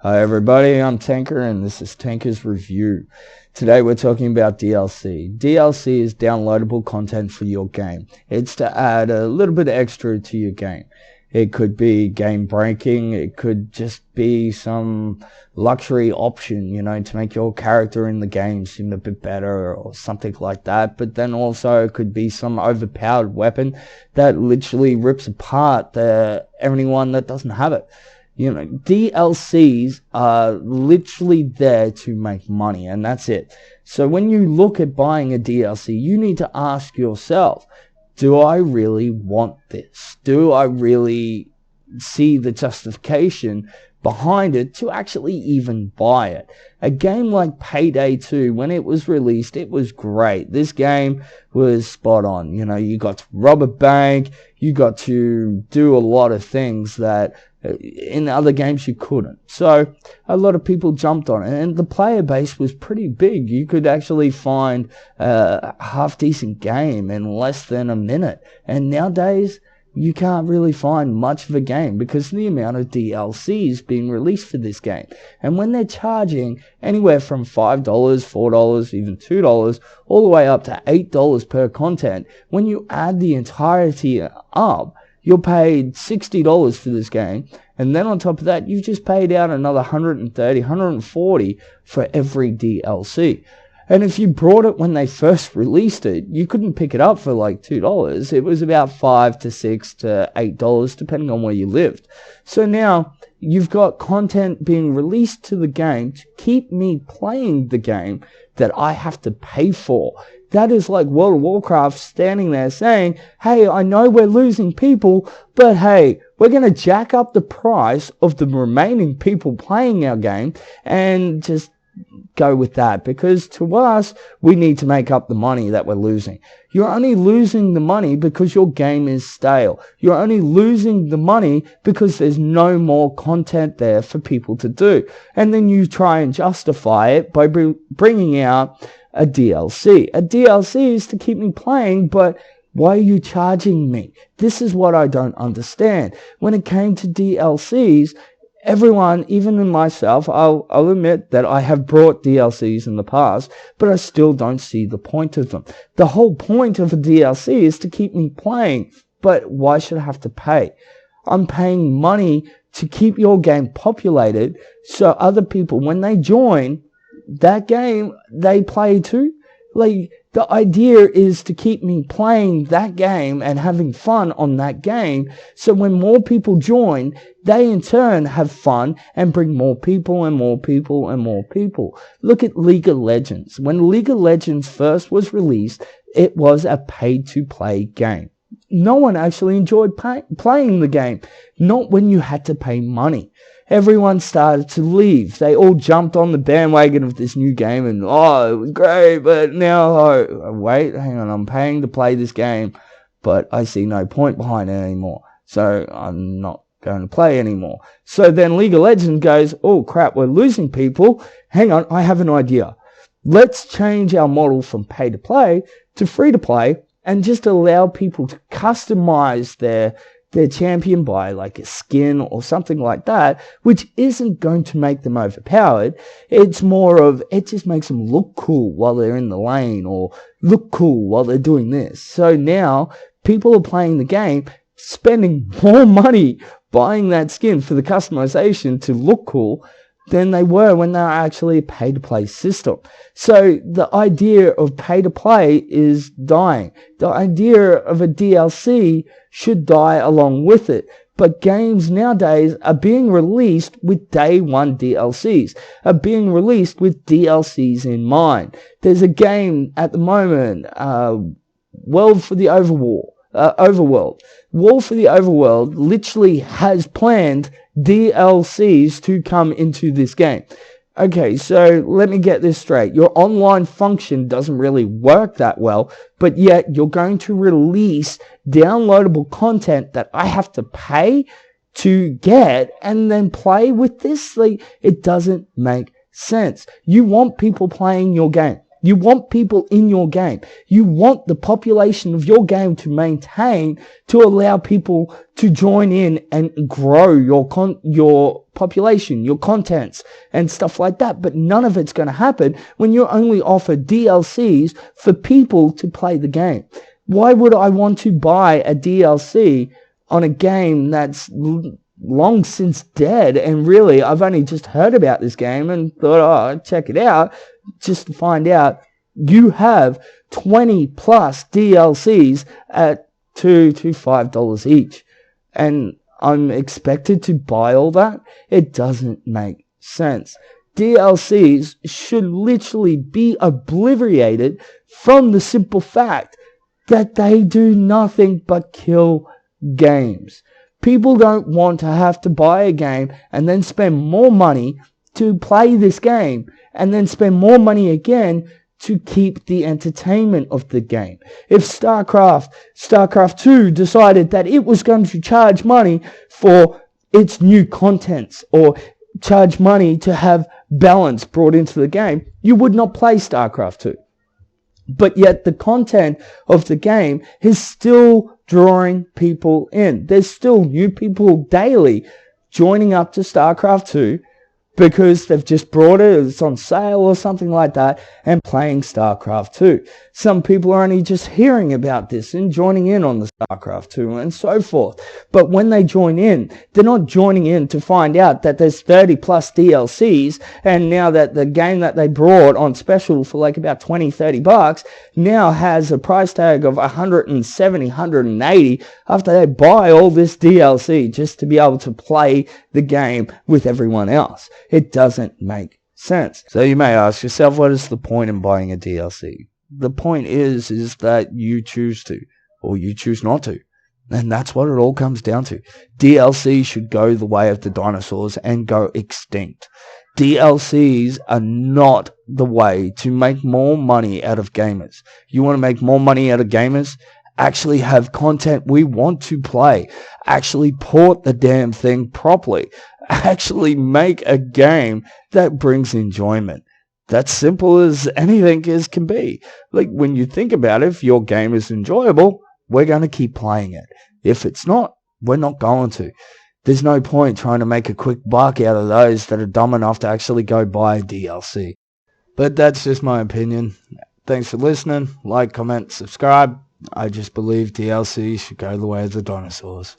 Hi everybody, I'm Tanker and this is Tanker's Review. Today we're talking about DLC. DLC is downloadable content for your game. It's to add a little bit extra to your game. It could be game breaking, it could just be some luxury option, to make your character in the game seem a bit better or something like that. But then also it could be some overpowered weapon that literally rips apart anyone that doesn't have it. DLCs are literally there to make money, and that's it. So when you look at buying a DLC, you need to ask yourself, do I really want this? Do I really see the justification behind it to actually even buy it? A game like Payday 2, when it was released, it was great. This game was spot on. You got to rob a bank, you got to do a lot of things that in other games you couldn't. So a lot of people jumped on it, and the player base was pretty big. You could actually find a half decent game in less than a minute, and nowadays you can't really find much of a game because of the amount of DLCs being released for this game. And when they're charging anywhere from $5, $4, even $2, all the way up to $8 per content, when you add the entirety up, you're paid $60 for this game, and then on top of that, you've just paid out another $130, $140 for every DLC. And if you bought it when they first released it, you couldn't pick it up for like $2. It was about $5 to $6 to $8, depending on where you lived. So now you've got content being released to the game to keep me playing the game that I have to pay for. That is like World of Warcraft standing there saying, hey, I know we're losing people, but hey, we're going to jack up the price of the remaining people playing our game and just go with that, because to us, we need to make up the money that we're losing. You're only losing the money because your game is stale. You're only losing the money because there's no more content there for people to do. And then you try and justify it by bringing out a DLC. A DLC is to keep me playing, but why are you charging me? This is what I don't understand. When it came to DLCs, everyone, even in myself, I'll admit that I have brought DLCs in the past, but I still don't see the point of them. The whole point of a DLC is to keep me playing, but why should I have to pay? I'm paying money to keep your game populated so other people, when they join that game, they play too. Like, the idea is to keep me playing that game and having fun on that game, so when more people join, they in turn have fun and bring more people and more people and more people. Look at League of Legends. When League of Legends first was released, it was a pay-to-play game. No one actually enjoyed playing the game, not when you had to pay money. Everyone started to leave. They all jumped on the bandwagon of this new game and, oh, it was great, but now, wait, hang on, I'm paying to play this game, but I see no point behind it anymore, so I'm not going to play anymore. So then League of Legends goes, oh crap, we're losing people. Hang on, I have an idea. Let's change our model from pay to play to free to play and just allow people to customize their champion by like a skin or something like that, which isn't going to make them overpowered. It's more of, it just makes them look cool while they're in the lane, or look cool while they're doing this. So now people are playing the game, spending more money buying that skin for the customization to look cool than they were when they were actually a pay-to-play system. So the idea of pay-to-play is dying. The idea of a DLC should die along with it. But games nowadays are being released with day one DLCs, are being released with DLCs in mind. There's a game at the moment, World for the Overworld. War for the Overworld literally has planned DLCs to come into this game. Okay, so let me get this straight. Your online function doesn't really work that well, but yet you're going to release downloadable content that I have to pay to get and then play with this? Like, it doesn't make sense. You want people playing your game. You want people in your game. You want the population of your game to maintain, to allow people to join in and grow your population, your contents, and stuff like that. But none of it's going to happen when you only offer DLCs for people to play the game. Why would I want to buy a DLC on a game that's long since dead? And really, I've only just heard about this game and thought, oh, I'll check it out, just to find out you have 20 plus DLCs at $2 to $5 each. And I'm expected to buy all that? It doesn't make sense. DLCs should literally be obliterated from the simple fact that they do nothing but kill games. People don't want to have to buy a game and then spend more money to play this game and then spend more money again to keep the entertainment of the game. If StarCraft 2 decided that it was going to charge money for its new contents or charge money to have balance brought into the game, you would not play StarCraft 2. But yet the content of the game is still drawing people in. There's still new people daily joining up to StarCraft 2 because they've just brought it, it's on sale or something like that, and playing StarCraft 2. Some people are only just hearing about this and joining in on the StarCraft 2 and so forth. But when they join in, they're not joining in to find out that there's 30 plus DLCs, and now that the game that they brought on special for like about 20, 30 bucks now has a price tag of 170, 180 after they buy all this DLC just to be able to play the game with everyone else. It doesn't make sense. So you may ask yourself, what is the point in buying a DLC? The point is that you choose to, or you choose not to. And that's what it all comes down to. DLC should go the way of the dinosaurs and go extinct. DLCs are not the way to make more money out of gamers. You want to make more money out of gamers? Actually have content we want to play. Actually port the damn thing properly. Actually make a game that brings enjoyment. That's simple as anything as can be. Like, when you think about it, if your game is enjoyable, we're going to keep playing it. If it's not, we're not going to. There's no point trying to make a quick buck out of those that are dumb enough to actually go buy a DLC. But that's just my opinion. Thanks for listening. Like, comment, subscribe. I just believe DLC should go the way of the dinosaurs.